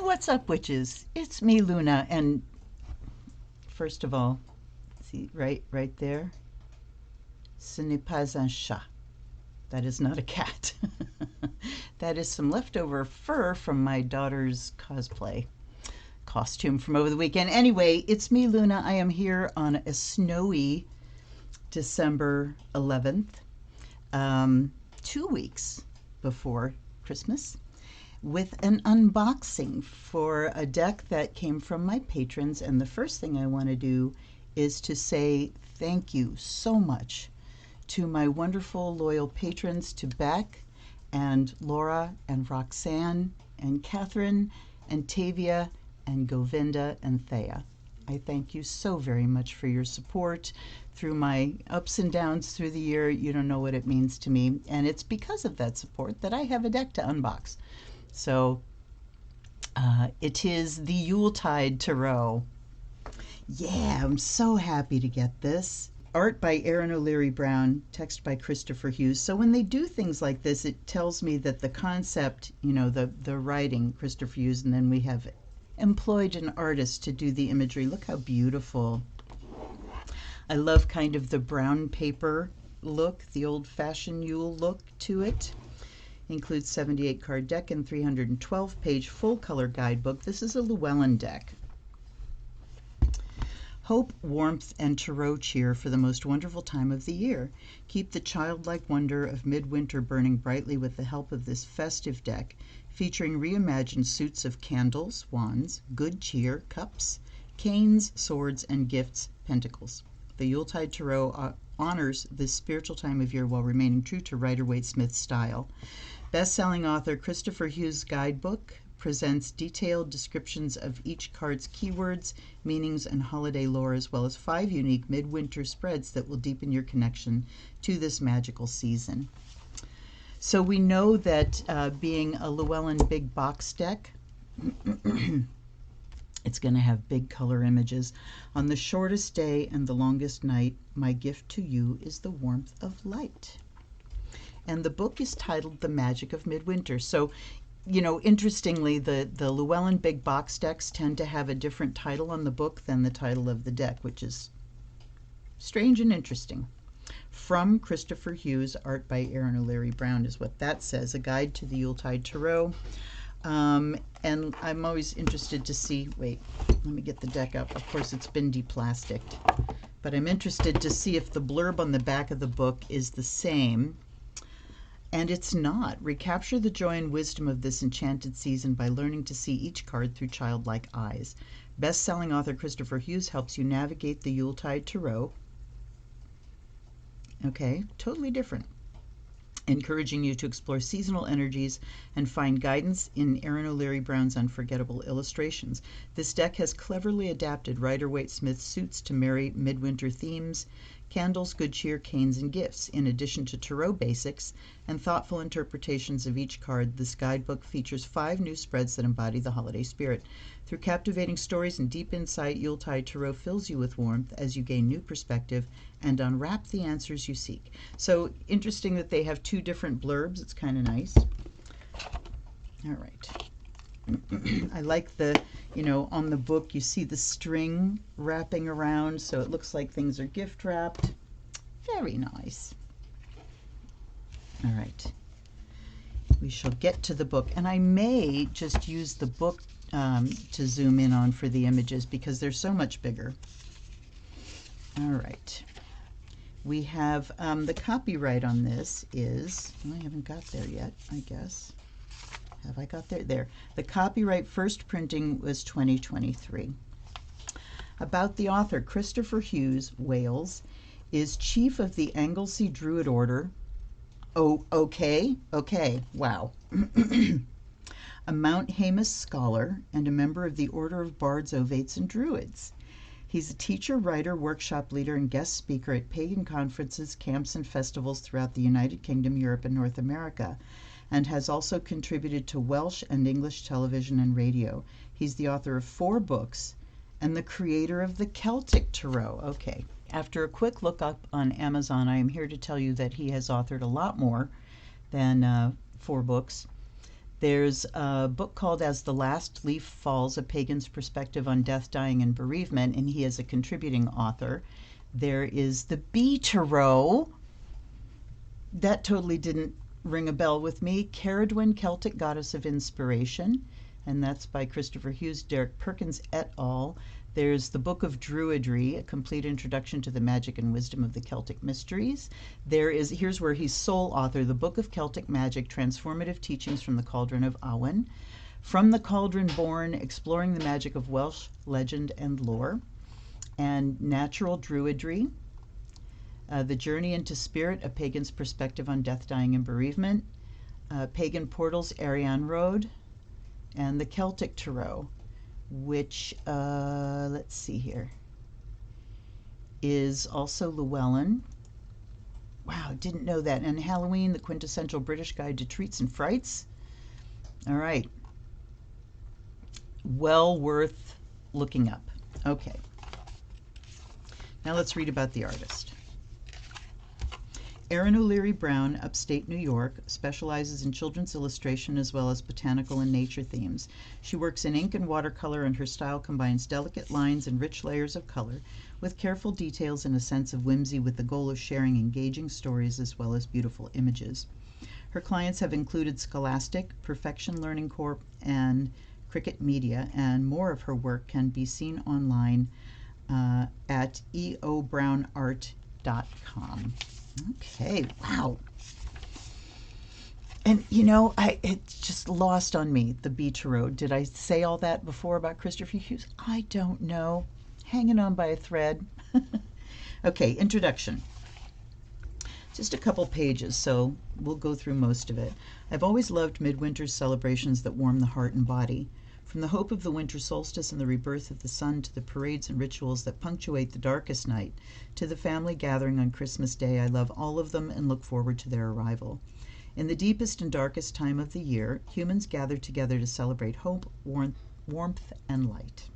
What's up, witches? It's me, Luna, and first of all, see right there, ce n'est pas un chat. That is not a cat. That is some leftover fur from my daughter's cosplay costume from over the weekend. Anyway, it's me, Luna. I am here on a snowy December 11th, 2 weeks before Christmas, with an unboxing for a deck that came from my patrons. And the first thing I want to do is to say thank you so much to my wonderful loyal patrons, to Beck and Laura and Roxanne and Catherine and Tavia and Govinda and Thea. I thank you so very much for your support through my ups and downs through the year. You don't know what it means to me, and it's because of that support that I have a deck to unbox. So it is the Yuletide Tarot. Yeah, I'm so happy to get this. Art by Erin O'Leary Brown, text by Christopher Hughes. So when they do things like this, it tells me that the concept, you know, the writing, Christopher Hughes, and then we have employed an artist to do the imagery. Look how beautiful. I love kind of the brown paper look, the old-fashioned Yule look to it. Includes 78 card deck and 312 page full color guidebook. This is a Llewellyn deck. Hope, warmth, and tarot cheer for the most wonderful time of the year. Keep the childlike wonder of midwinter burning brightly with the help of this festive deck, featuring reimagined suits of candles, wands, good cheer, cups, canes, swords, and gifts, pentacles. The Yuletide Tarot honors this spiritual time of year while remaining true to Rider-Waite-Smith's style. Best-selling author Christopher Hughes' guidebook presents detailed descriptions of each card's keywords, meanings, and holiday lore, as well as 5 unique midwinter spreads that will deepen your connection to this magical season. So we know that being a Llewellyn big box deck, it's going to have big color images. On the shortest day and the longest night, my gift to you is the warmth of light. And the book is titled The Magic of Midwinter. So, you know, interestingly, the Llewellyn big box decks tend to have a different title on the book than the title of the deck, which is strange and interesting. From Christopher Hughes, art by Erin O'Leary Brown is what that says. A guide to the Yuletide Tarot. And I'm always interested to see, wait, let me get the deck up. Of course, it's been deplasticked. But I'm interested to see if the blurb on the back of the book is the same. And it's not. Recapture the joy and wisdom of this enchanted season by learning to see each card through childlike eyes. Best-selling author Christopher Hughes helps you navigate the Yuletide Tarot. Okay, totally different. Encouraging you to explore seasonal energies and find guidance in Erin O'Leary Brown's unforgettable illustrations. This deck has cleverly adapted Rider-Waite-Smith's suits to merry midwinter themes, candles, good cheer, canes, and gifts. In addition to tarot basics and thoughtful interpretations of each card, this guidebook features 5 new spreads that embody the holiday spirit. Through captivating stories and deep insight, Yuletide Tarot fills you with warmth as you gain new perspective and unwrap the answers you seek. So interesting that they have 2 different blurbs. It's kind of nice. All right. I like the, you know, on the book you see the string wrapping around, so it looks like things are gift wrapped. Very nice. All right. We shall get to the book, and I may just use the book to zoom in on for the images because they're so much bigger. All right. We have the copyright on this is, well, I haven't got there yet, I guess. Have I got there? There. The copyright first printing was 2023. About the author, Christopher Hughes, Wales, is chief of the Anglesey Druid Order. Oh, okay. Wow. A Mount Hamus scholar and a member of the Order of Bards, Ovates, and Druids. He's a teacher, writer, workshop leader, and guest speaker at pagan conferences, camps, and festivals throughout the United Kingdom, Europe, and North America, and has also contributed to Welsh and English television and radio. He's the author of 4 books and the creator of the Celtic Tarot. Okay. After a quick look up on Amazon, I am here to tell you that he has authored a lot more than 4 books. There's a book called As the Last Leaf Falls, A Pagan's Perspective on Death, Dying, and Bereavement, and he is a contributing author. There is the Bee Tarot. That totally didn't ring a bell with me. Caradwyn, Celtic Goddess of Inspiration, and that's by Christopher Hughes, Derek Perkins et al. There's the Book of Druidry, A Complete Introduction to the Magic and Wisdom of the Celtic Mysteries. Here's where he's sole author, The Book of Celtic Magic, Transformative Teachings from the Cauldron of Awen. From the Cauldron Born, Exploring the Magic of Welsh Legend and Lore. And Natural Druidry, The Journey into Spirit, A Pagan's Perspective on Death, Dying, and Bereavement. Pagan Portals, Ariane Road. And the Celtic Tarot, which, let's see here, is also Llewellyn. Wow, didn't know that. And Halloween, the Quintessential British Guide to Treats and Frights. All right. Well worth looking up. Okay. Now let's read about the artist. Erin O'Leary Brown, upstate New York, specializes in children's illustration as well as botanical and nature themes. She works in ink and watercolor, and her style combines delicate lines and rich layers of color with careful details and a sense of whimsy, with the goal of sharing engaging stories as well as beautiful images. Her clients have included Scholastic, Perfection Learning Corp., and Cricket Media, and more of her work can be seen online at eobrownart.com. Okay, wow. And you know, it's just lost on me, the Bee Tarot. Did I say all that before about Christopher Hughes? I don't know. Hanging on by a thread. Okay, introduction. Just a couple pages, so we'll go through most of it. I've always loved Midwinter's celebrations that warm the heart and body. From the hope of the winter solstice and the rebirth of the sun, to the parades and rituals that punctuate the darkest night, to the family gathering on Christmas Day, I love all of them and look forward to their arrival. In the deepest and darkest time of the year, humans gather together to celebrate hope, warmth, and light.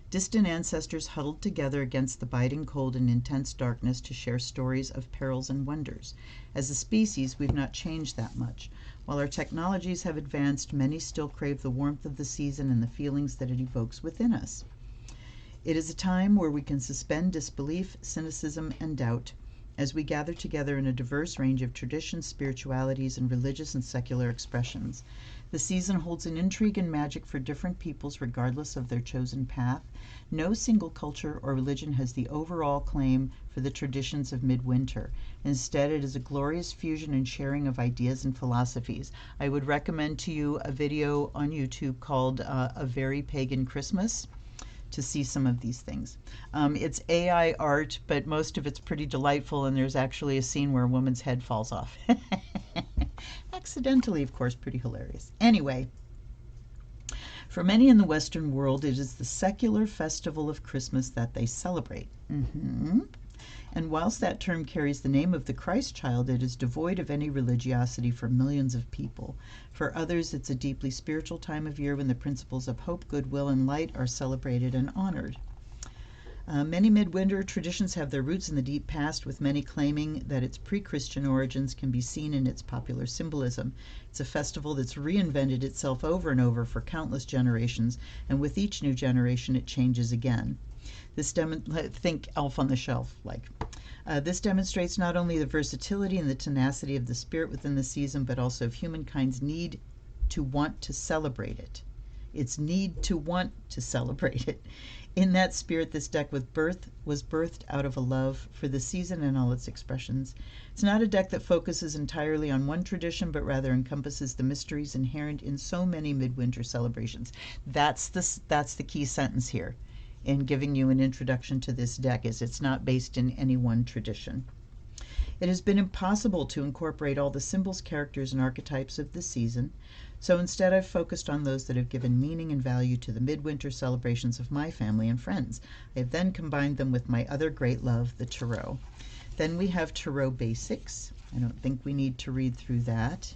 Distant ancestors huddled together against the biting cold and intense darkness to share stories of perils and wonders. As a species, we've not changed that much. While our technologies have advanced, many still crave the warmth of the season and the feelings that it evokes within us. It is a time where we can suspend disbelief, cynicism, and doubt as we gather together in a diverse range of traditions, spiritualities, and religious and secular expressions. The season holds an intrigue and magic for different peoples regardless of their chosen path. No single culture or religion has the overall claim for the traditions of Midwinter. Instead, it is a glorious fusion and sharing of ideas and philosophies. I would recommend to you a video on YouTube called A Very Pagan Christmas to see some of these things. It's AI art, but most of it's pretty delightful, and there's actually a scene where a woman's head falls off. Accidentally, of course, pretty hilarious. Anyway, for many in the Western world, it is the secular festival of Christmas that they celebrate. And whilst that term carries the name of the Christ child, it is devoid of any religiosity for millions of people. For others, it's a deeply spiritual time of year when the principles of hope, goodwill, and light are celebrated and honored. Many Midwinter traditions have their roots in the deep past, with many claiming that its pre-Christian origins can be seen in its popular symbolism. It's a festival that's reinvented itself over and over for countless generations, and with each new generation it changes again. Think Elf on the Shelf, like. This demonstrates not only the versatility and the tenacity of the spirit within the season, but also of humankind's need to want to celebrate it. Its need to want to celebrate it. In that spirit, this deck was birthed out of a love for the season and all its expressions. It's not a deck that focuses entirely on one tradition, but rather encompasses the mysteries inherent in so many Midwinter celebrations. That's the key sentence here in giving you an introduction to this deck, is it's not based in any one tradition. It has been impossible to incorporate all the symbols, characters, and archetypes of the season, so instead I've focused on those that have given meaning and value to the Midwinter celebrations of my family and friends. I have then combined them with my other great love, the Tarot. Then we have Tarot Basics. I don't think we need to read through that.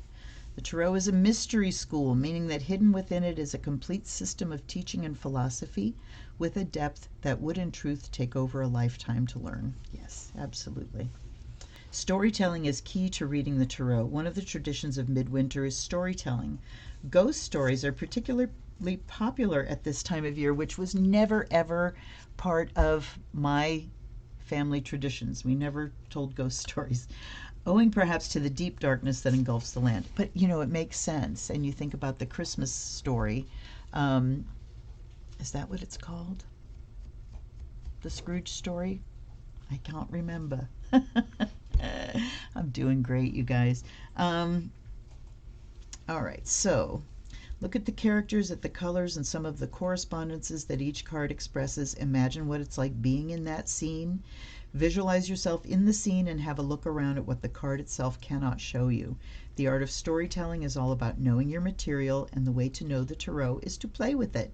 The Tarot is a mystery school, meaning that hidden within it is a complete system of teaching and philosophy with a depth that would in truth take over a lifetime to learn. Yes, absolutely. Storytelling is key to reading the tarot. One of the traditions of Midwinter is storytelling. Ghost stories are particularly popular at this time of year, which was never ever part of my family traditions. We never told ghost stories, owing perhaps to the deep darkness that engulfs the land. But you know, it makes sense. And you think about the Christmas story. Is that what it's called? The Scrooge story? I can't remember. I'm doing great, you guys. All right, so look at the characters, at the colors, and some of the correspondences that each card expresses. Imagine what it's like being in that scene. Visualize yourself in the scene and have a look around at what the card itself cannot show you. The art of storytelling is all about knowing your material, and the way to know the tarot is to play with it.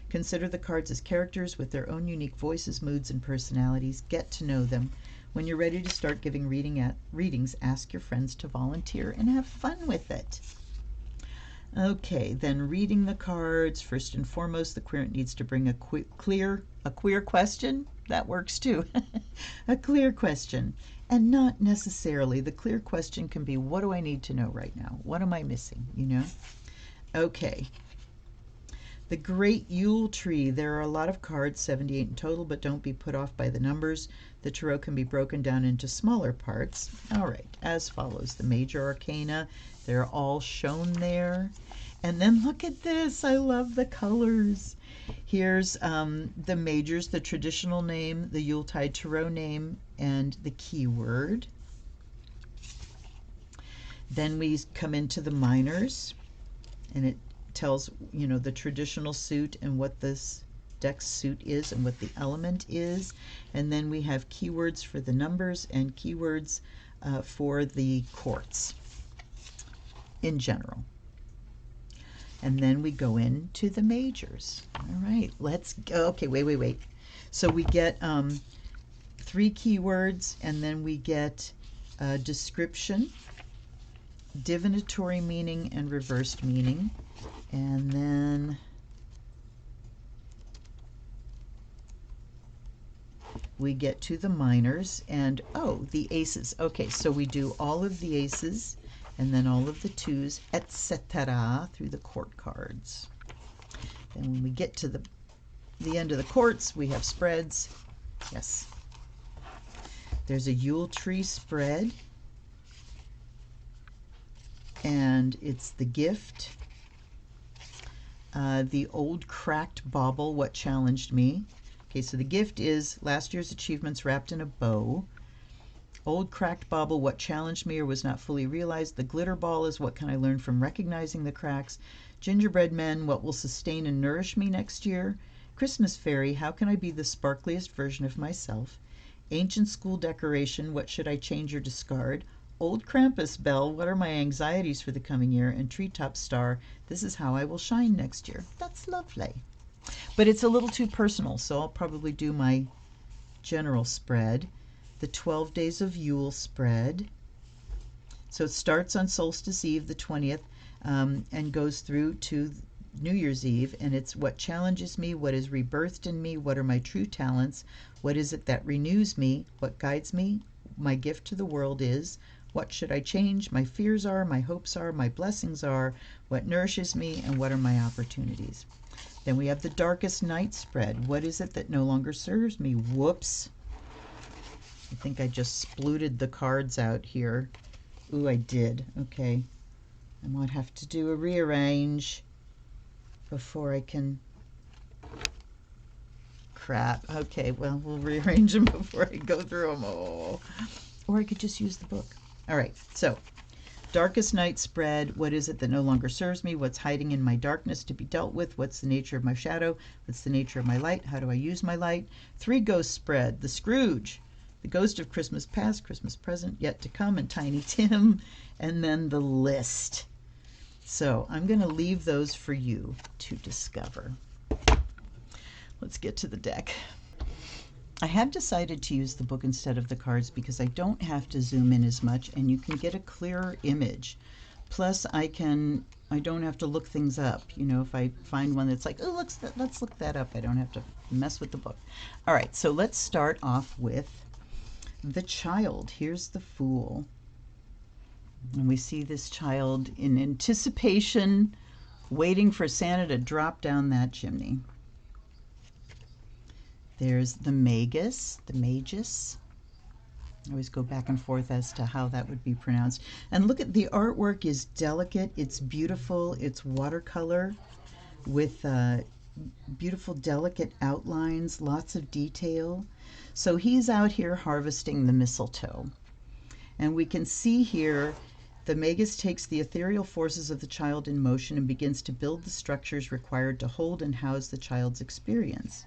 Consider the cards as characters with their own unique voices, moods, and personalities. Get to know them. When you're ready to start giving readings, ask your friends to volunteer and have fun with it. Okay, then reading the cards. First and foremost, the querent needs to bring a queer question. That works too. A clear question. And not necessarily. The clear question can be, what do I need to know right now? What am I missing, you know? Okay. The Great Yule Tree. There are a lot of cards, 78 in total, but don't be put off by the numbers. The tarot can be broken down into smaller parts. All right, as follows. The major arcana, they're all shown there. And then look at this. I love the colors. Here's the majors, the traditional name, the Yuletide tarot name, and the keyword. Then we come into the minors, and it tells, you know, the traditional suit and what this deck's suit is and what the element is. And then we have keywords for the numbers and keywords for the quartz in general. And then we go into the majors. All right, let's go. Okay, wait. So we get 3 keywords, and then we get description, divinatory meaning, and reversed meaning. And then we get to the minors, and oh, the aces. Okay, so we do all of the aces and then all of the twos, etc., through the court cards. And when we get to the end of the courts, we have spreads. Yes. There's a Yule tree spread, and it's the gift. The old cracked bauble, what challenged me. Okay, so the gift is last year's achievements wrapped in a bow. Old cracked bauble, what challenged me or was not fully realized. The glitter ball is what can I learn from recognizing the cracks. Gingerbread men, what will sustain and nourish me next year. Christmas fairy, how can I be the sparkliest version of myself. Ancient school decoration, what should I change or discard. Old Krampus bell, what are my anxieties for the coming year. And treetop star, this is how I will shine next year. That's lovely. But it's a little too personal, so I'll probably do my general spread. The 12 Days of Yule spread. So it starts on Solstice Eve, the 20th, and goes through to New Year's Eve, and it's what challenges me, what is rebirthed in me, what are my true talents, what is it that renews me, what guides me, my gift to the world is, what should I change, my fears are, my hopes are, my blessings are, what nourishes me, and what are my opportunities. Then we have the Darkest Night spread. What is it that no longer serves me? Whoops. I think I just splooted the cards out here. Ooh, I did. Okay. I might have to do a rearrange before I can... Crap. Okay, well, we'll rearrange them before I go through them. Oh. Or I could just use the book. All right, so Darkest Night spread. What is it that no longer serves me? What's hiding in my darkness to be dealt with? What's the nature of my shadow? What's the nature of my light? How do I use my light? 3 Ghost spread. The Scrooge. The Ghost of Christmas Past, Christmas Present, Yet to Come, and Tiny Tim, and then the list. So I'm going to leave those for you to discover. Let's get to the deck. I have decided to use the book instead of the cards because I don't have to zoom in as much, and you can get a clearer image. Plus, I don't have to look things up. You know, if I find one that's like, oh, let's look that up, I don't have to mess with the book. All right, so let's start off with the child. Here's the Fool. And we see this child in anticipation, waiting for Santa to drop down that chimney. There's the Magus, the Magus. I always go back and forth as to how that would be pronounced. And look at the artwork is delicate, it's beautiful, it's watercolor with beautiful delicate outlines, lots of detail. So he's out here harvesting the mistletoe. And we can see here the Magus takes the ethereal forces of the child in motion and begins to build the structures required to hold and house the child's experience.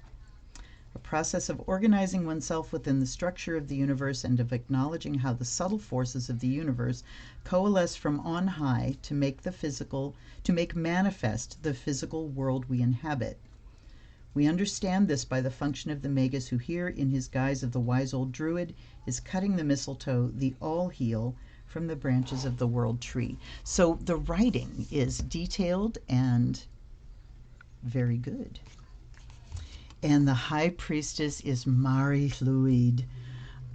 A process of organizing oneself within the structure of the universe and of acknowledging how the subtle forces of the universe coalesce from on high to make manifest the physical world we inhabit. We understand this by the function of the Magus, who here, in his guise of the wise old druid, is cutting the mistletoe, the all-heal, from the branches of the world tree. So the writing is detailed and very good. And the high priestess is Mari Llwyd.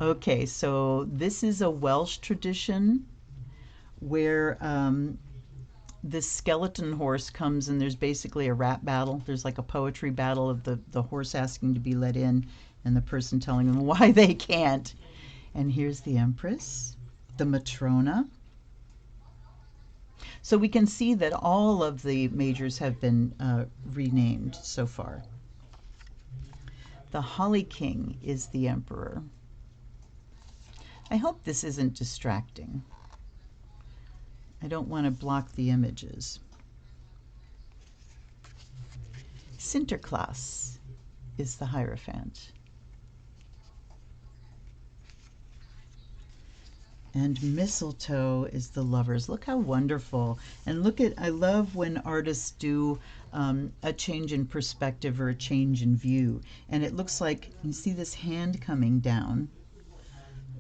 Okay, so this is a Welsh tradition where this skeleton horse comes and there's basically a rap battle. There's like a poetry battle of the horse asking to be let in and the person telling them why they can't. And here's the Empress, the Matrona. So we can see that all of the majors have been renamed so far. The Holly King is the Emperor. I hope this isn't distracting. I don't want to block the images. Sinterklaas is the Hierophant. And mistletoe is the lovers. Look how wonderful. And look at, I love when artists do a change in perspective or a change in view. And it looks like, you see this hand coming down.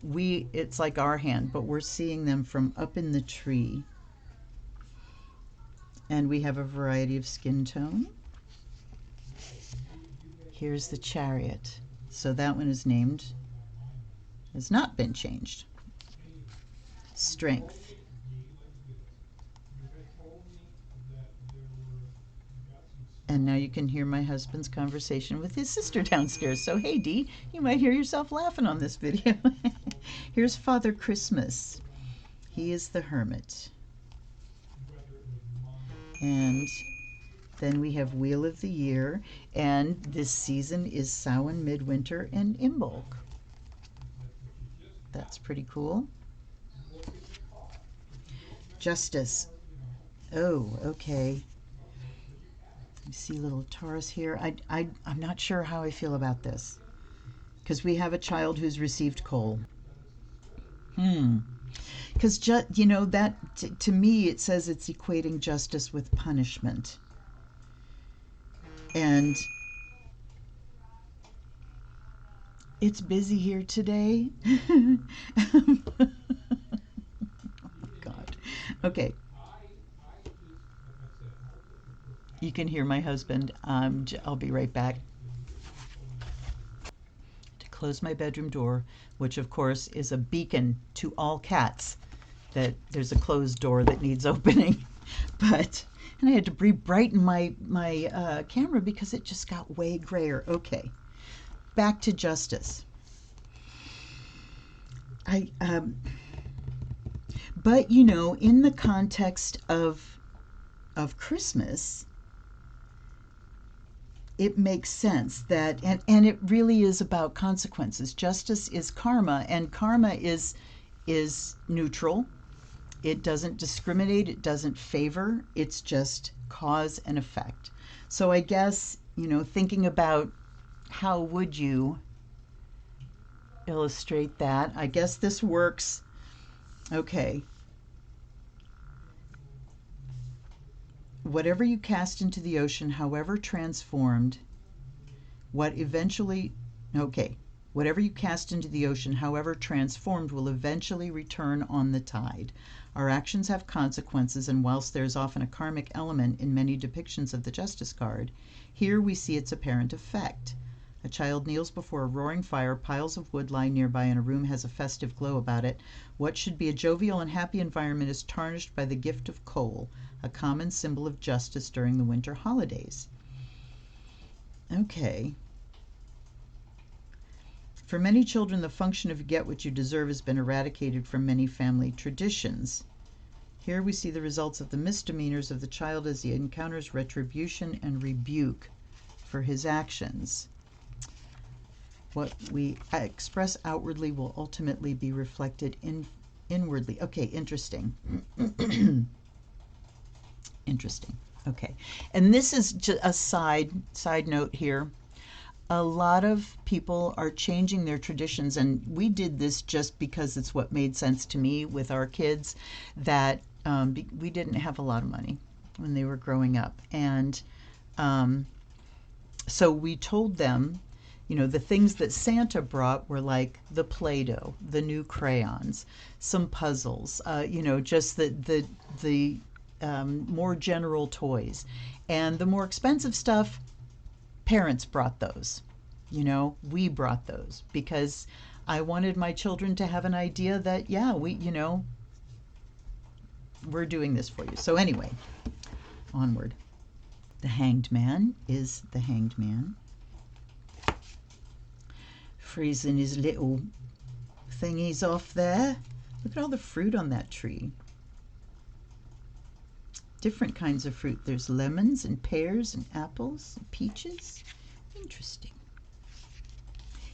It's like our hand, but we're seeing them from up in the tree. And we have a variety of skin tone. Here's the Chariot. So that one is named, has not been changed. Strength. And now you can hear my husband's conversation with his sister downstairs. So hey Dee, you might hear yourself laughing on this video. Here's Father Christmas. He is the Hermit. And then we have Wheel of the Year, and this season is Samhain, Midwinter, and Imbolc. That's pretty cool. Justice. Oh, okay. You see little Taurus here. I'm not sure how I feel about this, because we have a child who's received coal. Because, you know, that to me it says it's equating justice with punishment. And it's busy here today. Oh, God. Okay. You can hear my husband. I'll be right back. To close my bedroom door, which of course is a beacon to all cats that there's a closed door that needs opening. And I had to brighten my camera because it just got way grayer. Okay, back to justice. But you know, in the context of Christmas, it makes sense that, and it really is about consequences. Justice is karma, and karma is neutral. It doesn't discriminate, it doesn't favor, it's just cause and effect. So I guess, you know, thinking about how would you illustrate that, I guess this works. Okay. Whatever you cast into the ocean, however transformed, whatever you cast into the ocean, however transformed, will eventually return on the tide. Our actions have consequences, and whilst there is often a karmic element in many depictions of the Justice card, here we see its apparent effect. A child kneels before a roaring fire. Piles of wood lie nearby, and a room has a festive glow about it. What should be a jovial and happy environment is tarnished by the gift of coal, a common symbol of justice during the winter holidays. Okay. For many children, the function of get what you deserve has been eradicated from many family traditions. Here we see the results of the misdemeanors of the child as he encounters retribution and rebuke for his actions. What we express outwardly will ultimately be reflected inwardly. Okay, interesting. Interesting. Okay. And this is just a side note here. A lot of people are changing their traditions, and we did this just because it's what made sense to me with our kids, that we didn't have a lot of money when they were growing up. And so we told them, you know, the things that Santa brought were like the Play-Doh, the new crayons, some puzzles, you know, just the more general toys. And the more expensive stuff, parents brought those. You know, we brought those because I wanted my children to have an idea that, yeah, we're doing this for you. So anyway, onward. The Hanged Man is the Hanged Man. Freezing his little thingies off there. Look at all the fruit on that tree. Different kinds of fruit. There's lemons and pears and apples and peaches. Interesting.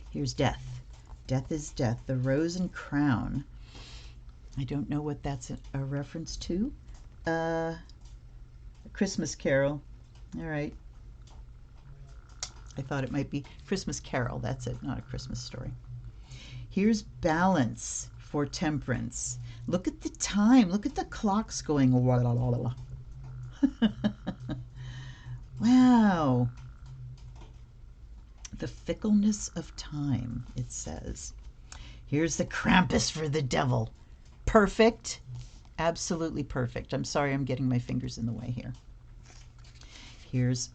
Here's Death. Death is Death, the Rose and Crown. I don't know what that's a reference to. A Christmas Carol. All right. I thought it might be Christmas Carol. That's it, not a Christmas story. Here's Balance for Temperance. Look at the time. Look at the clocks going. Wow. The fickleness of time, it says. Here's the Krampus for the devil. Perfect. Absolutely perfect. I'm sorry I'm getting my fingers in the way here. Here's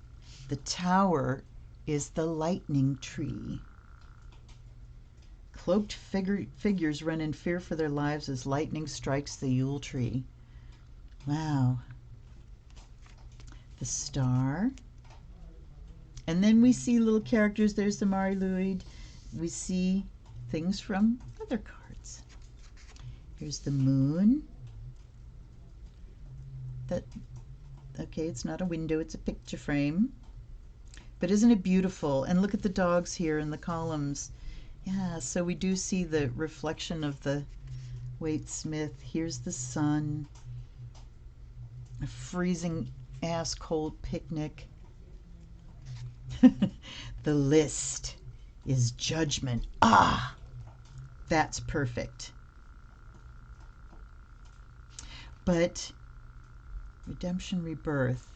the Tower is the lightning tree. Cloaked figures run in fear for their lives as lightning strikes the Yule tree. Wow. The Star. And then we see little characters. There's the Mari Lwyd. We see things from other cards. Here's the Moon. Okay, it's not a window, it's a picture frame. But isn't it beautiful? And look at the dogs here in the columns. Yeah, so we do see the reflection of the Waite-Smith. Here's the sun. A freezing ass cold picnic. The List is Judgment. Ah, that's perfect. But Redemption, Rebirth.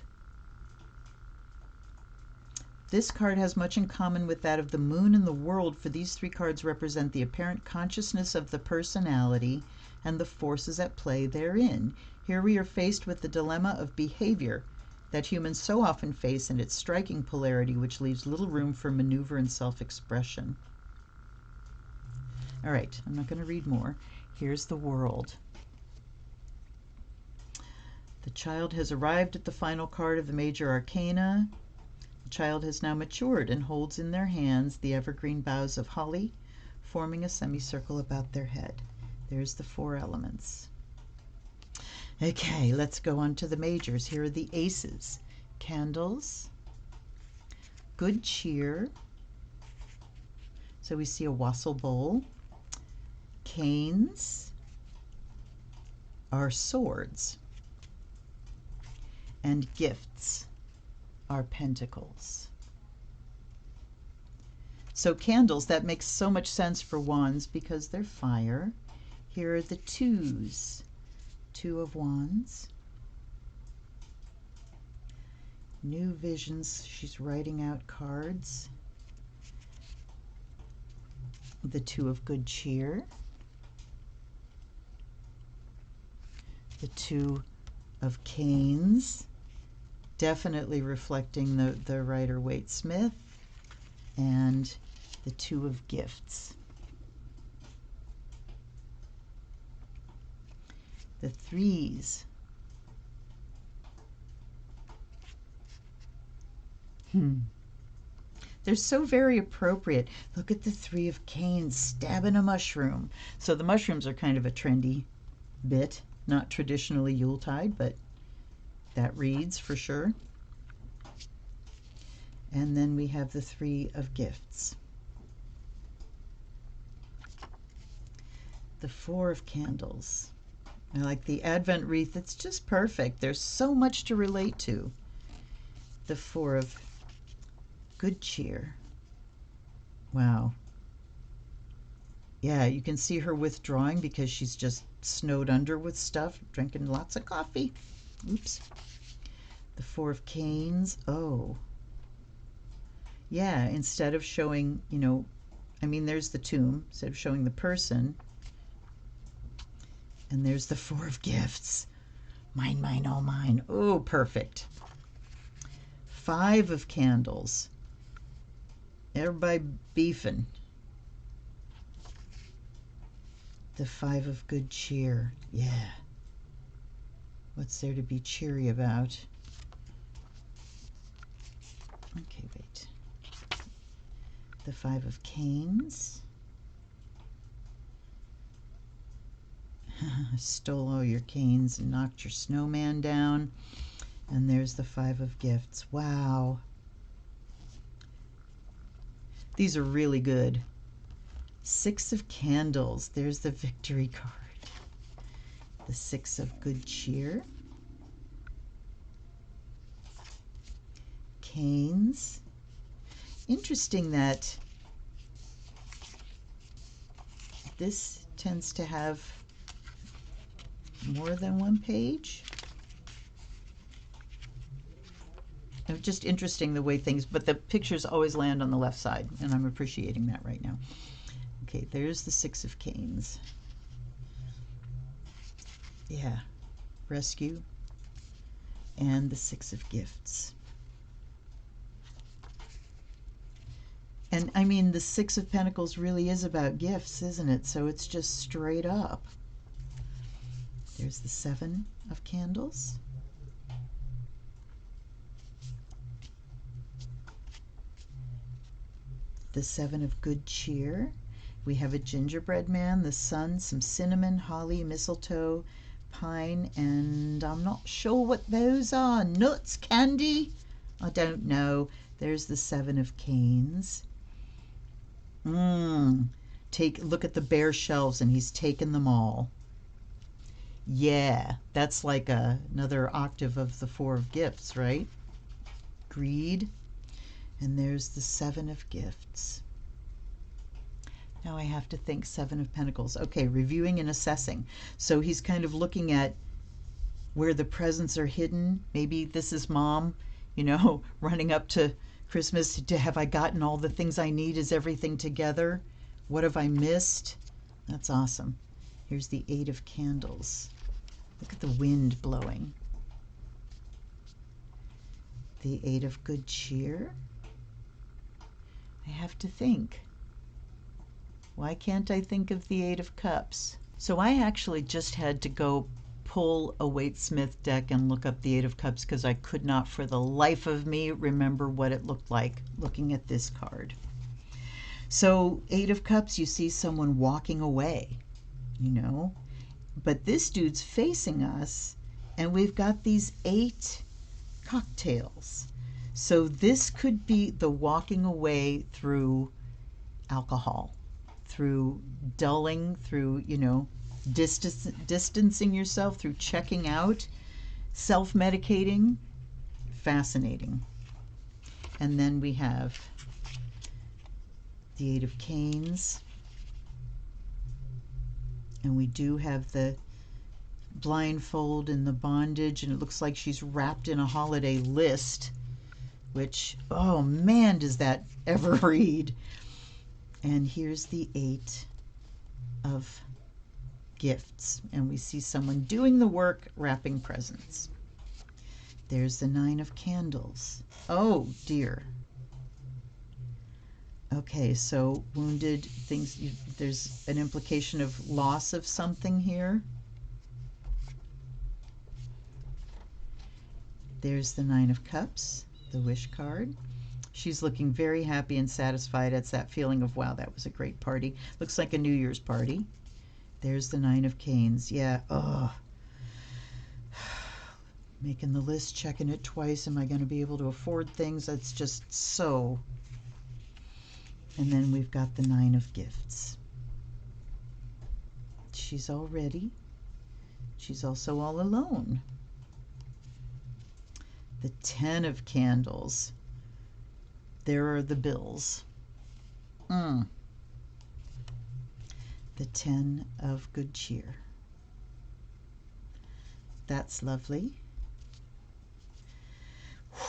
This card has much in common with that of the Moon and the World, for these three cards represent the apparent consciousness of the personality and the forces at play therein. Here we are faced with the dilemma of behavior that humans so often face in its striking polarity, which leaves little room for maneuver and self-expression. All right, I'm not going to read more. Here's the World. The child has arrived at the final card of the major arcana. The child has now matured and holds in their hands the evergreen boughs of holly, forming a semicircle about their head. There's the four elements. Okay, let's go on to the majors. Here are the aces. Candles, good cheer. So we see a wassail bowl. Canes are swords. And gifts are pentacles. So candles, that makes so much sense for wands because they're fire. Here are the twos. Two of Wands. New visions, she's writing out cards. The Two of Good Cheer. The Two of Canes, definitely reflecting the writer Waite-Smith. and the Two of Gifts. The threes. They're so very appropriate. Look at the Three of Canes stabbing a mushroom. So the mushrooms are kind of a trendy bit, not traditionally Yuletide, but that reads for sure. And then we have the Three of Gifts. The Four of Candles. I like the Advent wreath. It's just perfect. There's so much to relate to. The Four of Good Cheer. Wow. Yeah, you can see her withdrawing because she's just snowed under with stuff, drinking lots of coffee. Oops. The Four of Canes. Oh. Yeah, instead of showing, you know, I mean, there's the tomb, instead of showing the person. And there's the Four of Gifts. Mine, mine, all mine. Oh, perfect. Five of Candles. Everybody beefing. The Five of Good Cheer. Yeah. What's there to be cheery about? Okay, wait. The Five of Canes. Stole all your canes and knocked your snowman down. And there's the Five of Gifts. Wow. These are really good. Six of Candles. There's the victory card. The Six of Good Cheer. Canes. Interesting that this tends to have more than one page. It's just interesting the way things, but the pictures always land on the left side, and I'm appreciating that right now. Okay, there's the Six of Canes. Yeah, rescue. And the Six of Gifts. And I mean, the Six of Pentacles really is about gifts, isn't it? So it's just straight up. There's the Seven of Candles. The Seven of Good Cheer. We have a gingerbread man, the sun, some cinnamon, holly, mistletoe, pine, and I'm not sure what those are. Nuts, candy? I don't know. There's the Seven of Canes. Look at the bare shelves, and he's taken them all. Yeah, that's like another octave of the Four of Gifts, right? Greed. And there's the Seven of Gifts. Now I have to think. Seven of Pentacles. Okay, reviewing and assessing. So he's kind of looking at where the presents are hidden. Maybe this is mom, you know, running up to Christmas. Have I gotten all the things I need? Is everything together? What have I missed? That's awesome. Here's the Eight of Candles. Look at the wind blowing. The Eight of Good Cheer. I have to think. Why can't I think of the Eight of Cups? So I actually just had to go pull a Waite-Smith deck and look up the Eight of Cups because I could not for the life of me remember what it looked like looking at this card. So Eight of Cups, you see someone walking away, you know, but this dude's facing us and we've got these 8 cocktails. So this could be the walking away through alcohol, through dulling, through, you know, distancing yourself, through checking out, self-medicating. Fascinating. And then we have the Eight of Canes. And we do have the blindfold and the bondage, and it looks like she's wrapped in a holiday list, which, oh man, does that ever read. And here's the Eight of Gifts, and we see someone doing the work, wrapping presents. There's the Nine of Candles. Oh dear. Okay, so wounded things, there's an implication of loss of something here. There's the Nine of Cups, the Wish card. She's looking very happy and satisfied. It's that feeling of, wow, that was a great party. Looks like a New Year's party. There's the Nine of Canes. Yeah, oh. Making the list, checking it twice. Am I going to be able to afford things? That's just so. And then we've got the Nine of Gifts. She's all ready. She's also all alone. The Ten of Candles. There are the bills. The Ten of Good Cheer. That's lovely.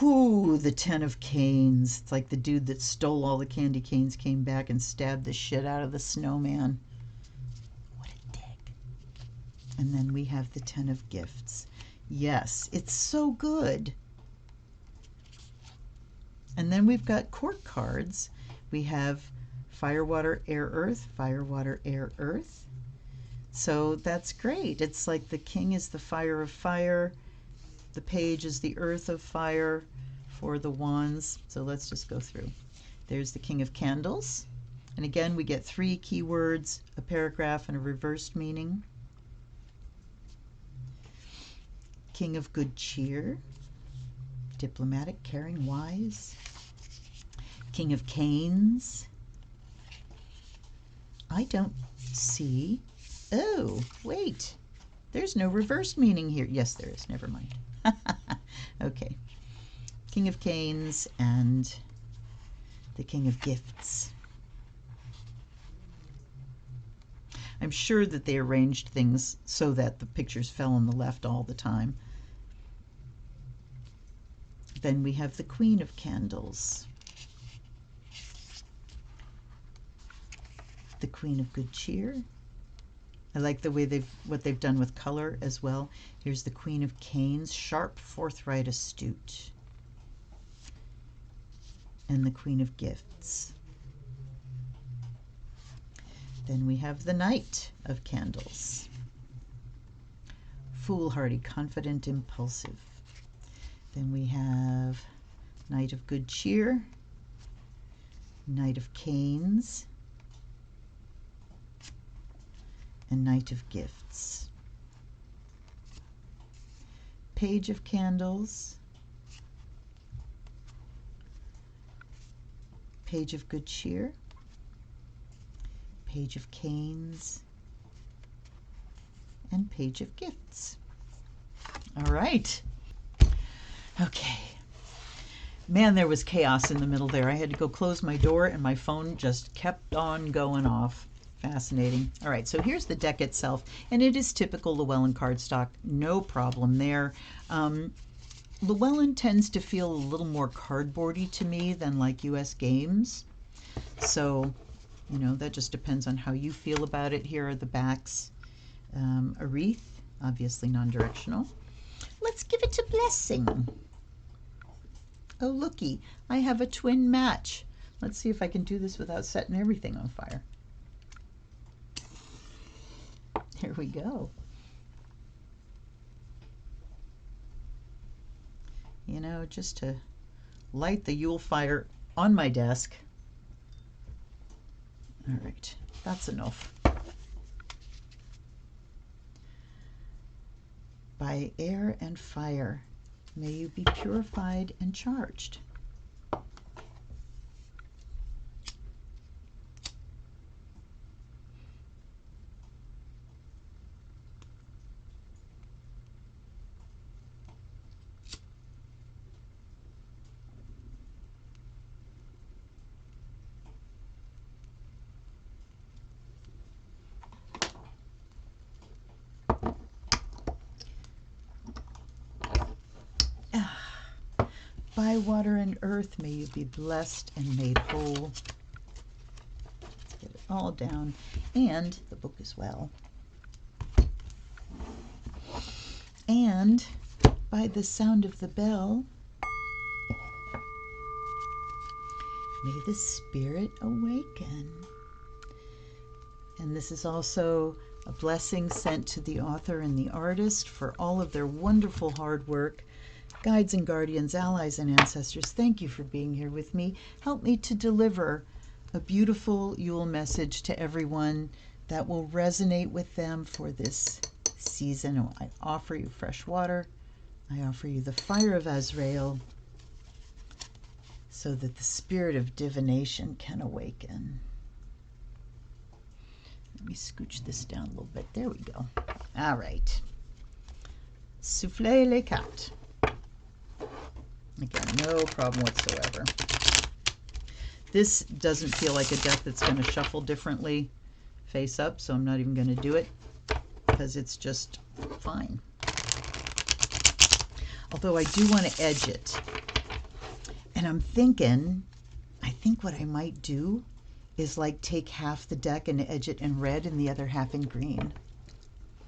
Whoo, the Ten of Canes. It's like the dude that stole all the candy canes came back and stabbed the shit out of the snowman. What a dick. And then we have the Ten of Gifts. Yes, it's so good. And then we've got court cards. We have fire, water, air, earth, fire, water, air, earth. So that's great. It's like the king is the fire of fire. The page is the earth of fire for the wands. So let's just go through. There's the King of Candles. And again, we get 3 keywords, a paragraph, and a reversed meaning. King of Good Cheer. Diplomatic, caring, wise. King of Canes. I don't see. Oh, wait. There's no reverse meaning here. Yes, there is. Never mind. Okay. King of Canes and the King of Gifts. I'm sure that they arranged things so that the pictures fell on the left all the time. Then we have the Queen of Candles. The Queen of Good Cheer. I like the way what they've done with color as well. Here's the Queen of Canes, sharp, forthright, astute. And the Queen of Gifts. Then we have the Knight of Candles. Foolhardy, confident, impulsive. Then we have Knight of Good Cheer, Knight of Canes, and Knight of Gifts. Page of Candles, Page of Good Cheer, Page of Canes, and Page of Gifts. All right. Okay. Man, there was chaos in the middle there. I had to go close my door and my phone just kept on going off. Fascinating. All right, so here's the deck itself, and it is typical Llewellyn cardstock. No problem there. Llewellyn tends to feel a little more cardboardy to me than like US Games. So, you know, that just depends on how you feel about it. Here are the backs. A wreath, obviously non-directional. Let's give it a blessing. Oh, looky, I have a twin match. Let's see if I can do this without setting everything on fire. Here we go. You know, just to light the Yule fire on my desk. All right, that's enough. By air and fire, may you be purified and charged. By water and earth, may you be blessed and made whole. Let's get it all down, and the book as well. And by the sound of the bell, May the spirit awaken. And this is also a blessing sent to the author and the artist for all of their wonderful hard work. Guides and guardians, allies and ancestors, thank you for being here with me. Help me to deliver a beautiful Yule message to everyone that will resonate with them for this season. Oh, I offer you fresh water. I offer you the fire of Azrael so that the spirit of divination can awaken. Let me scooch this down a little bit. There we go. All right. Soufflez les cartes. Again, no problem whatsoever. This doesn't feel like a deck that's going to shuffle differently face up, so I'm not even going to do it because it's just fine. Although I do want to edge it. And I'm thinking, I think what I might do is like take half the deck and edge it in red and the other half in green.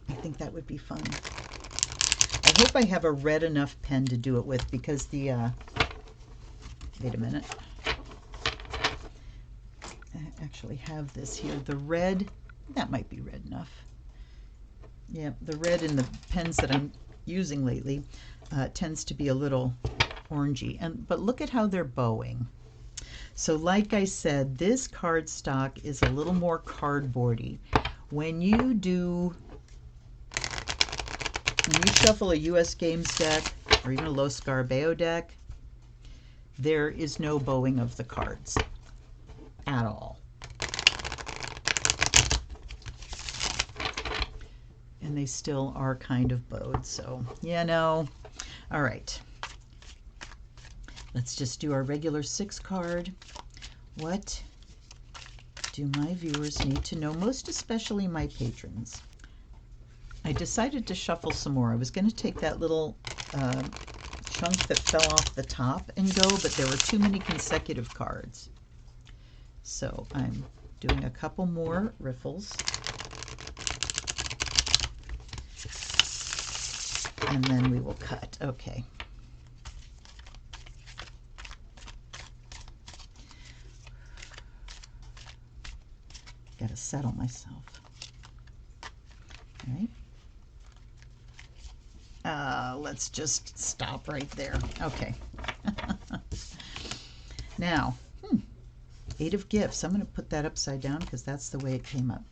I think that would be fun. I hope I have a red enough pen to do it with because the, wait a minute. I actually have this here. The red, that might be red enough. Yeah, the red in the pens that I'm using lately tends to be a little orangey. But look at how they're bowing. So like I said, this cardstock is a little more cardboardy. When you shuffle a US Games deck or even a Los Scarabeo deck, there is no bowing of the cards at all. And they still are kind of bowed, so yeah, no. All right. Let's just do our regular 6 card. What do my viewers need to know, most especially my patrons? I decided to shuffle some more. I was going to take that little chunk that fell off the top and go, but there were too many consecutive cards. So I'm doing a couple more riffles. And then we will cut. Okay. Got to settle myself. All right. Let's just stop right there. Okay. Now, 8 of Gifts. I'm going to put that upside down because that's the way it came up.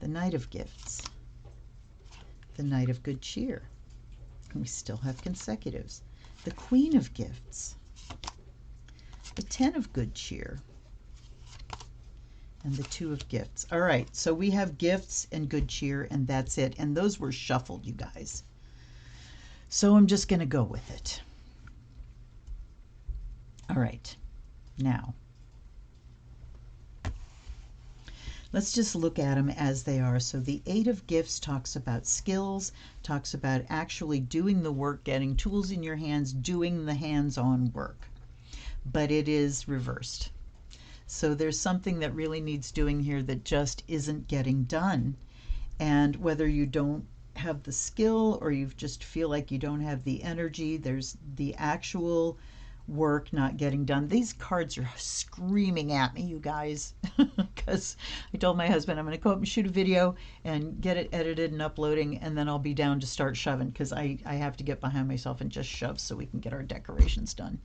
The Knight of Gifts. The Knight of Good Cheer. We still have consecutives. The Queen of Gifts. The 10 of Good Cheer. And the 2 of Gifts. All right, so we have gifts and good cheer, and that's it. And those were shuffled, you guys. So I'm just going to go with it. All right, now let's just look at them as they are. So the 8 of Gifts talks about skills, talks about actually doing the work, getting tools in your hands, doing the hands-on work. But it is reversed. So there's something that really needs doing here that just isn't getting done. And whether you don't have the skill or you just feel like you don't have the energy, there's the actual work not getting done. These cards are screaming at me, you guys, because I told my husband I'm going to go up and shoot a video and get it edited and uploading, and then I'll be down to start shoving because I have to get behind myself and just shove so we can get our decorations done.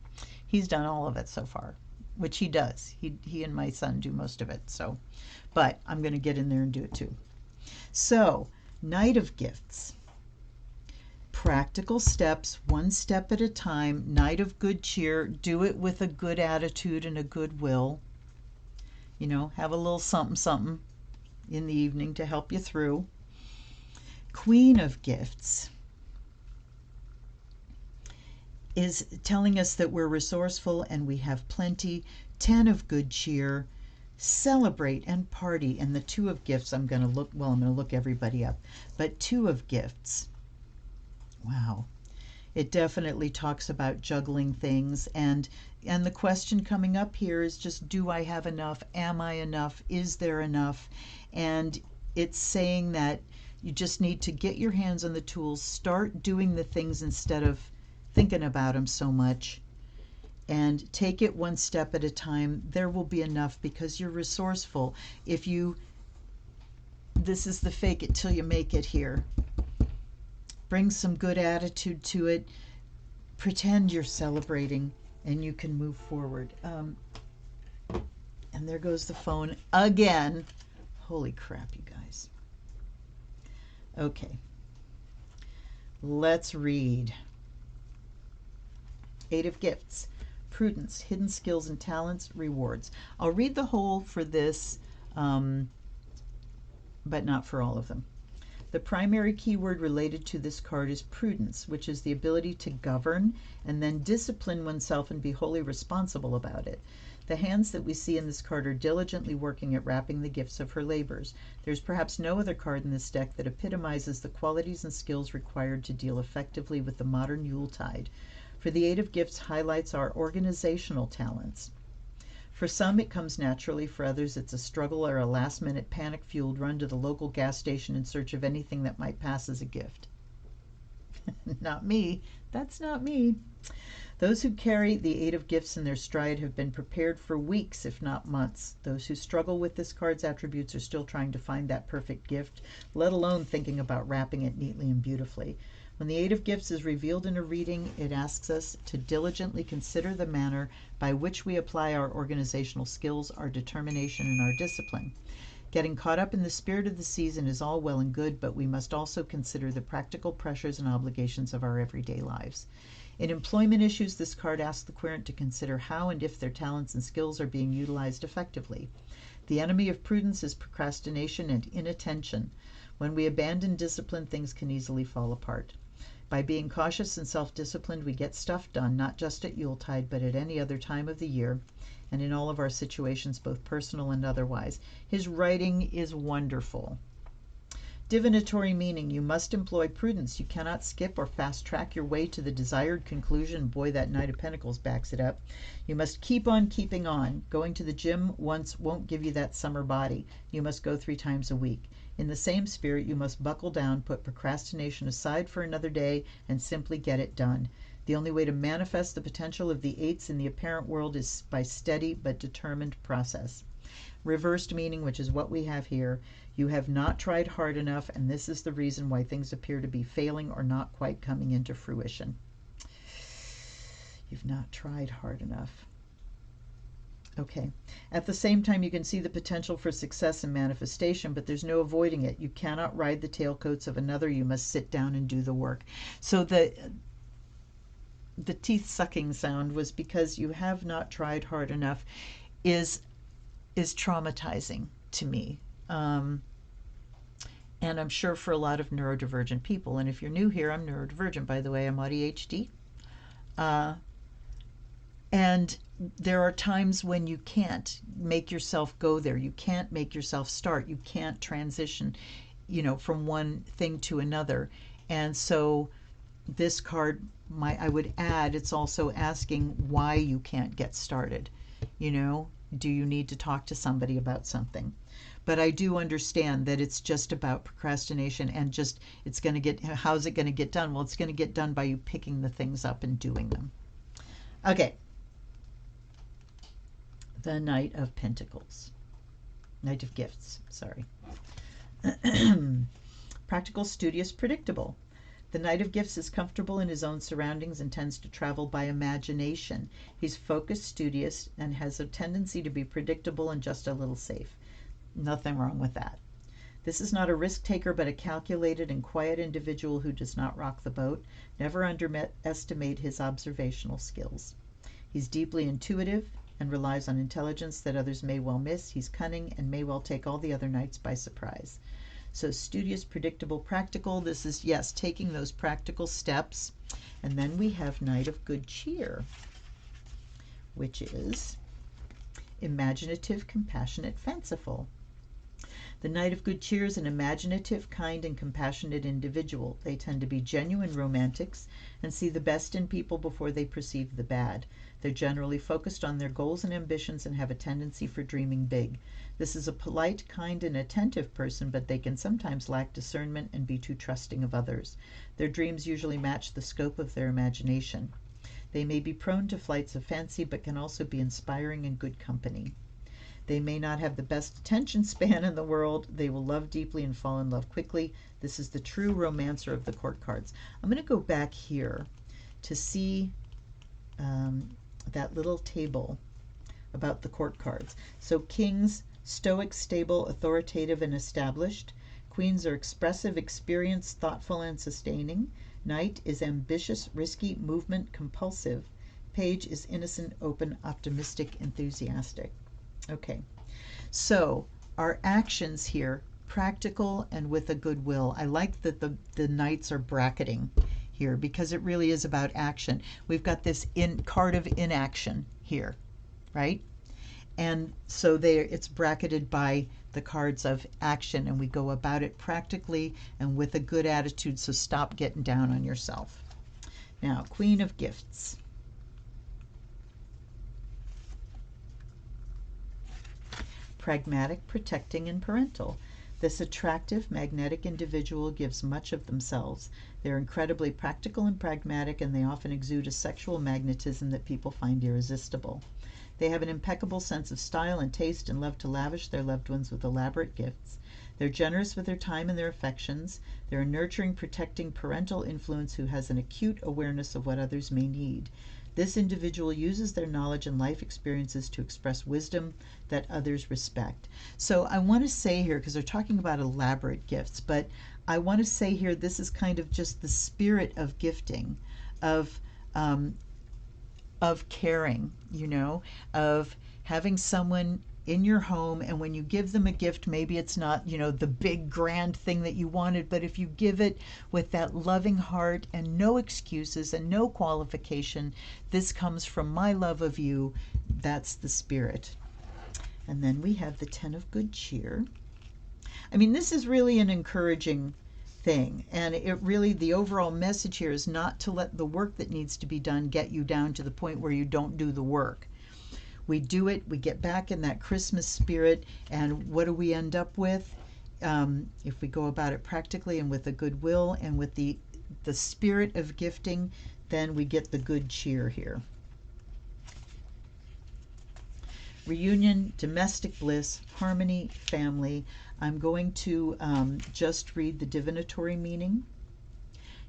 He's done all of it so far, which he does. He and my son do most of it. So, but I'm going to get in there and do it too. So, Knight of Gifts. Practical steps, one step at a time. Knight of Good Cheer. Do it with a good attitude and a good will. You know, have a little something something in the evening to help you through. Queen of Gifts is telling us that we're resourceful and we have plenty. 10 of Good Cheer. Celebrate and party. And the 2 of Gifts, I'm going to look everybody up. But 2 of Gifts. Wow. It definitely talks about juggling things, and the question coming up here is just, do I have enough? Am I enough? Is there enough? And it's saying that you just need to get your hands on the tools, start doing the things instead of thinking about them so much, and take it one step at a time. There will be enough because you're resourceful. This is the fake it till you make it here. Bring some good attitude to it. Pretend you're celebrating and you can move forward. And there goes the phone again. Holy crap, you guys. Okay. Let's read. Eight of Gifts. Prudence, hidden skills and talents, rewards. I'll read the whole for this, but not for all of them. The primary keyword related to this card is prudence, which is the ability to govern and then discipline oneself and be wholly responsible about it. The hands that we see in this card are diligently working at wrapping the gifts of her labors. There's perhaps no other card in this deck that epitomizes the qualities and skills required to deal effectively with the modern Yuletide. For the Eight of Gifts highlights our organizational talents. For some, it comes naturally. For others, it's a struggle or a last-minute panic-fueled run to the local gas station in search of anything that might pass as a gift. Not me. That's not me. Those who carry the Eight of Gifts in their stride have been prepared for weeks, if not months. Those who struggle with this card's attributes are still trying to find that perfect gift, let alone thinking about wrapping it neatly and beautifully. When the Eight of Gifts is revealed in a reading, it asks us to diligently consider the manner by which we apply our organizational skills, our determination, and our discipline. Getting caught up in the spirit of the season is all well and good, but we must also consider the practical pressures and obligations of our everyday lives. In employment issues, this card asks the querent to consider how and if their talents and skills are being utilized effectively. The enemy of prudence is procrastination and inattention. When we abandon discipline, things can easily fall apart. By being cautious and self-disciplined, we get stuff done, not just at Yuletide, but at any other time of the year, and in all of our situations, both personal and otherwise. His writing is wonderful. Divinatory meaning, you must employ prudence. You cannot skip or fast track your way to the desired conclusion. Boy, that Knight of Pentacles backs it up. You must keep on keeping on. Going to the gym once won't give you that summer body. You must go 3 times a week. In the same spirit, you must buckle down, put procrastination aside for another day, and simply get it done. The only way to manifest the potential of the eights in the apparent world is by steady but determined process. Reversed meaning, which is what we have here, you have not tried hard enough, and this is the reason why things appear to be failing or not quite coming into fruition. You've not tried hard enough. Okay. At the same time, you can see the potential for success and manifestation, but there's no avoiding it. You cannot ride the tailcoats of another. You must sit down and do the work. So the teeth sucking sound was because you have not tried hard enough is traumatizing to me. And I'm sure for a lot of neurodivergent people. And if you're new here, I'm neurodivergent, by the way. I'm ADHD. And there are times when you can't make yourself go there. You can't make yourself start. You can't transition, from one thing to another. And so this card, I would add, it's also asking why you can't get started. Do you need to talk to somebody about something? But I do understand that it's just about procrastination and how's it going to get done? Well, it's going to get done by you picking the things up and doing them. Okay. The Knight of Pentacles. Knight of Gifts, sorry. Practical, studious, predictable. The Knight of Gifts is comfortable in his own surroundings and tends to travel by imagination. He's focused, studious, and has a tendency to be predictable and just a little safe. Nothing wrong with that. This is not a risk taker, but a calculated and quiet individual who does not rock the boat. Never underestimate his observational skills. He's deeply intuitive and relies on intelligence that others may well miss. He's cunning and may well take all the other knights by surprise. So studious, predictable, practical. This is, yes, taking those practical steps. And then we have Knight of Good Cheer, which is imaginative, compassionate, fanciful. The Knight of Good Cheer is an imaginative, kind, and compassionate individual. They tend to be genuine romantics and see the best in people before they perceive the bad. They're generally focused on their goals and ambitions and have a tendency for dreaming big. This is a polite, kind, and attentive person, but they can sometimes lack discernment and be too trusting of others. Their dreams usually match the scope of their imagination. They may be prone to flights of fancy, but can also be inspiring and good company. They may not have the best attention span in the world. They will love deeply and fall in love quickly. This is the true romancer of the court cards. I'm going to go back here to see that little table about the court cards. So kings, stoic, stable, authoritative, and established. Queens are expressive, experienced, thoughtful, and sustaining. Knight is ambitious, risky, movement, compulsive. Page is innocent, open, optimistic, enthusiastic. Okay, so our actions here, practical and with a good will. I like that the knights are bracketing here because it really is about action. We've got this card of inaction here, right? And so it's bracketed by the cards of action, and we go about it practically and with a good attitude, so stop getting down on yourself. Now, Queen of Gifts. Pragmatic, protecting, and parental. This attractive, magnetic individual gives much of themselves. They're incredibly practical and pragmatic, and they often exude a sexual magnetism that people find irresistible. They have an impeccable sense of style and taste and love to lavish their loved ones with elaborate gifts. They're generous with their time and their affections. They're a nurturing, protecting, parental influence who has an acute awareness of what others may need. This individual uses their knowledge and life experiences to express wisdom that others respect. So I want to say here, because they're talking about elaborate gifts, but I want to say here this is kind of just the spirit of gifting, of caring, you know, of having someone in your home, and when you give them a gift, maybe it's not, you know, the big grand thing that you wanted, but if you give it with that loving heart and no excuses and no qualification, this comes from my love of you, that's the spirit. And then we have the 10 of good cheer. I mean, this is really an encouraging thing, and it really, the overall message here is not to let the work that needs to be done get you down to the point where you don't do the work. We do it, we get back in that Christmas spirit, and what do we end up with? If we go about it practically and with a good will and with the spirit of gifting, then we get the good cheer here. Reunion, domestic bliss, harmony, family. I'm going to just read the divinatory meaning.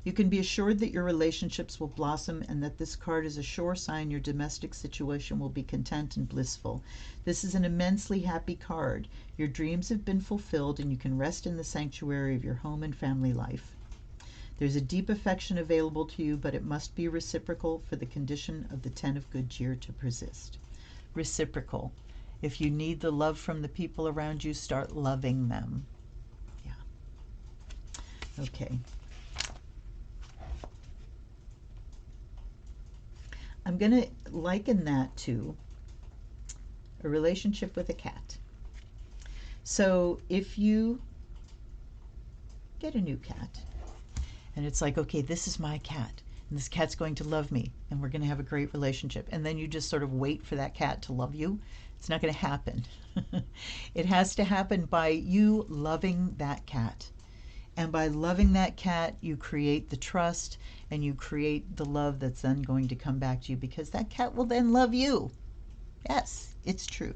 You can be assured that your relationships will blossom and that this card is a sure sign your domestic situation will be content and blissful. This is an immensely happy card. Your dreams have been fulfilled and you can rest in the sanctuary of your home and family life. There's a deep affection available to you, but it must be reciprocal for the condition of the 10 of good cheer to persist. Reciprocal. If you need the love from the people around you, start loving them. Yeah. Okay. I'm going to liken that to a relationship with a cat. So if you get a new cat, and it's like, okay, this is my cat, and this cat's going to love me, and we're going to have a great relationship, and then you just sort of wait for that cat to love you, it's not going to happen. It has to happen by you loving that cat. And by loving that cat, you create the trust and you create the love that's then going to come back to you, because that cat will then love you. Yes, it's true.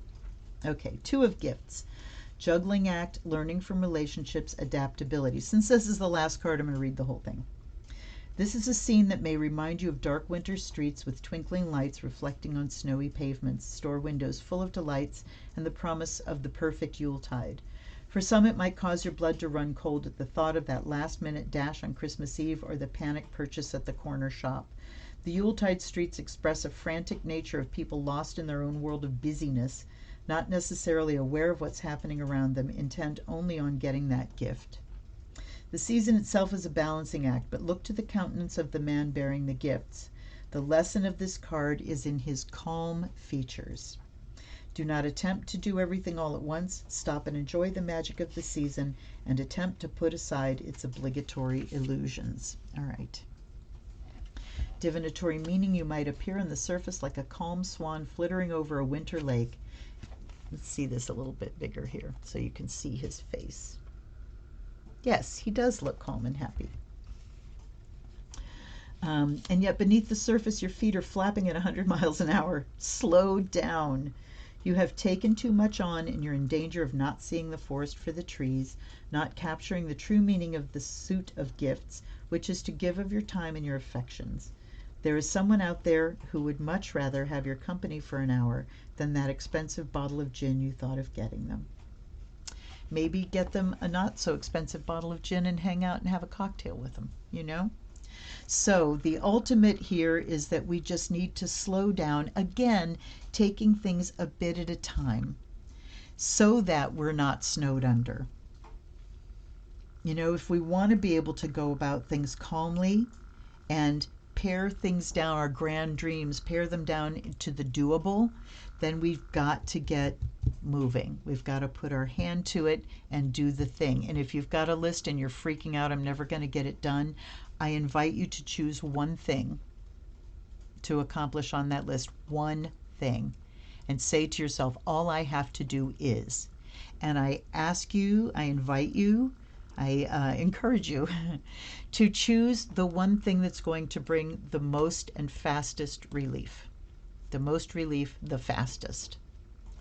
Okay, 2 of gifts. Juggling act, learning from relationships, adaptability. Since this is the last card, I'm going to read the whole thing. This is a scene that may remind you of dark winter streets with twinkling lights reflecting on snowy pavements, store windows full of delights, and the promise of the perfect Yuletide. For some, it might cause your blood to run cold at the thought of that last-minute dash on Christmas Eve or the panic purchase at the corner shop. The Yuletide streets express a frantic nature of people lost in their own world of busyness, not necessarily aware of what's happening around them, intent only on getting that gift. The season itself is a balancing act, but look to the countenance of the man bearing the gifts. The lesson of this card is in his calm features. Do not attempt to do everything all at once. Stop and enjoy the magic of the season and attempt to put aside its obligatory illusions. All right. Divinatory meaning: you might appear on the surface like a calm swan flittering over a winter lake. Let's see this a little bit bigger here so you can see his face. Yes, he does look calm and happy. And yet beneath the surface, your feet are flapping at 100 miles an hour. Slow down. You have taken too much on, and you're in danger of not seeing the forest for the trees, not capturing the true meaning of the suit of gifts, which is to give of your time and your affections. There is someone out there who would much rather have your company for an hour than that expensive bottle of gin you thought of getting them. Maybe get them a not so expensive bottle of gin and hang out and have a cocktail with them, you know? So the ultimate here is that we just need to slow down, again, taking things a bit at a time so that we're not snowed under. You know, if we want to be able to go about things calmly and pare things down, our grand dreams, pare them down to the doable, then we've got to get moving. We've got to put our hand to it and do the thing. And if you've got a list and you're freaking out, I'm never going to get it done, I invite you to choose one thing to accomplish on that list, one thing, and say to yourself, all I have to do is. And I ask you, I invite you, I encourage you to choose the one thing that's going to bring the most and fastest relief. The most relief, the fastest,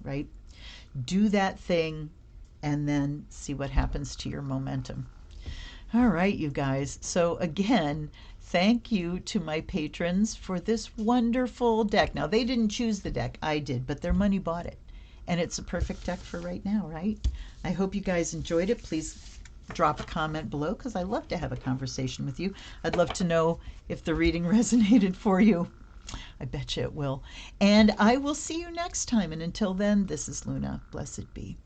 right? Do that thing and then see what happens to your momentum. All right, you guys. So again, thank you to my patrons for this wonderful deck. Now, they didn't choose the deck, I did, but their money bought it. And it's a perfect deck for right now, right? I hope you guys enjoyed it. Please drop a comment below because I love to have a conversation with you. I'd love to know if the reading resonated for you. I bet you it will. And I will see you next time. And until then, this is Luna. Blessed be.